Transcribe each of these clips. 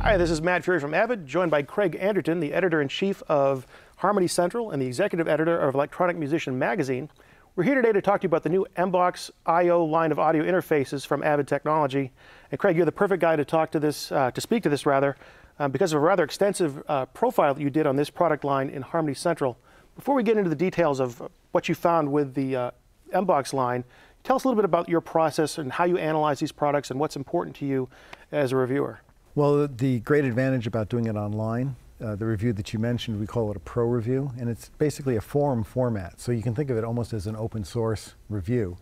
Hi, this is Matt Fury from Avid, joined by Craig Anderton, the editor-in-chief of Harmony Central and the executive editor of Electronic Musician magazine. We're here today to talk to you about the new Mbox I/O line of audio interfaces from Avid Technology. And Craig, you're the perfect guy to talk to this, to speak to this rather, because of a rather extensive profile that you did on this product line in Harmony Central. Before we get into the details of what you found with the Mbox line, tell us a little bit about your process and how you analyze these products and what's important to you as a reviewer. Well, the great advantage about doing it online, the review that you mentioned, we call it a pro review, and it's basically a forum format. So you can think of it almost as an open source review.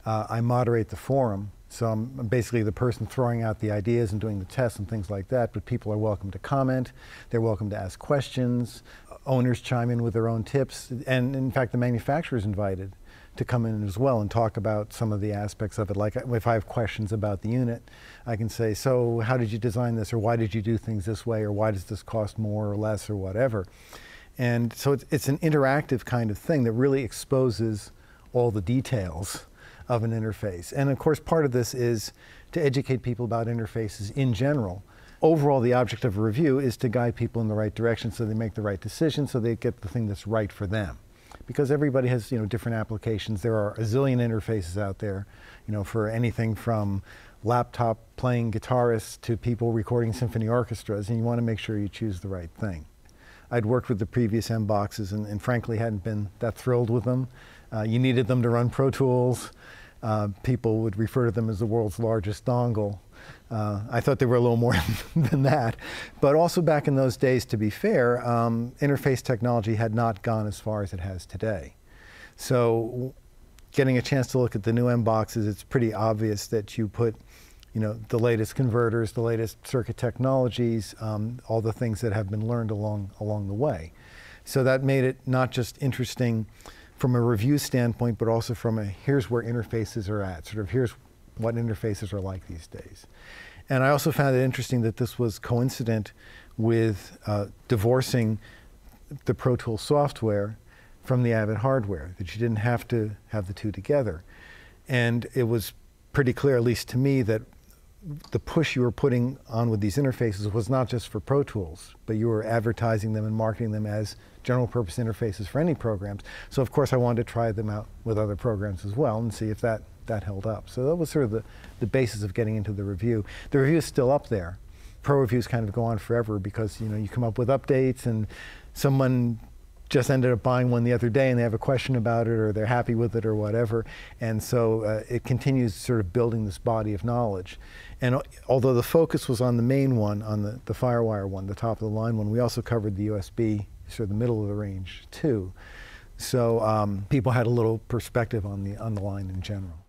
I moderate the forum, so I'm basically the person throwing out the ideas and doing the tests and things like that, but people are welcome to comment, they're welcome to ask questions, owners chime in with their own tips, and in fact the manufacturer is invited to come in as well and talk about some of the aspects of it. Like if I have questions about the unit, I can say, so how did you design this, or why did you do things this way, or why does this cost more or less, or whatever. And so it's an interactive kind of thing that really exposes all the details of an interface. And of course part of this is to educate people about interfaces in general. Overall, the object of a review is to guide people in the right direction so they make the right decision, so they get the thing that's right for them. Because everybody has, different applications. There are a zillion interfaces out there, for anything from laptop playing guitarists to people recording symphony orchestras, and you want to make sure you choose the right thing. I'd worked with the previous Mboxes and frankly hadn't been that thrilled with them. You needed them to run Pro Tools. People would refer to them as the world's largest dongle. I thought they were a little more than that. But also back in those days, to be fair, interface technology had not gone as far as it has today. So getting a chance to look at the new Mboxes, it's pretty obvious that you put the latest converters, the latest circuit technologies, all the things that have been learned along the way. So that made it not just interesting from a review standpoint, but also from a here's where interfaces are at, sort of here's what interfaces are like these days. And I also found it interesting that this was coincident with divorcing the Pro Tools software from the Avid hardware, that you didn't have to have the two together. And it was pretty clear, at least to me, that the push you were putting on with these interfaces was not just for Pro Tools, but you were advertising them and marketing them as general purpose interfaces for any programs. So of course I wanted to try them out with other programs as well and see if that held up. So that was sort of the basis of getting into the review. The review is still up there. Pro reviews kind of go on forever because you come up with updates and someone just ended up buying one the other day and they have a question about it or they're happy with it or whatever. And so it continues sort of building this body of knowledge. And although the focus was on the main one, on the FireWire one, the top of the line one, we also covered the USB, sort of the middle of the range too. So people had a little perspective on the line in general.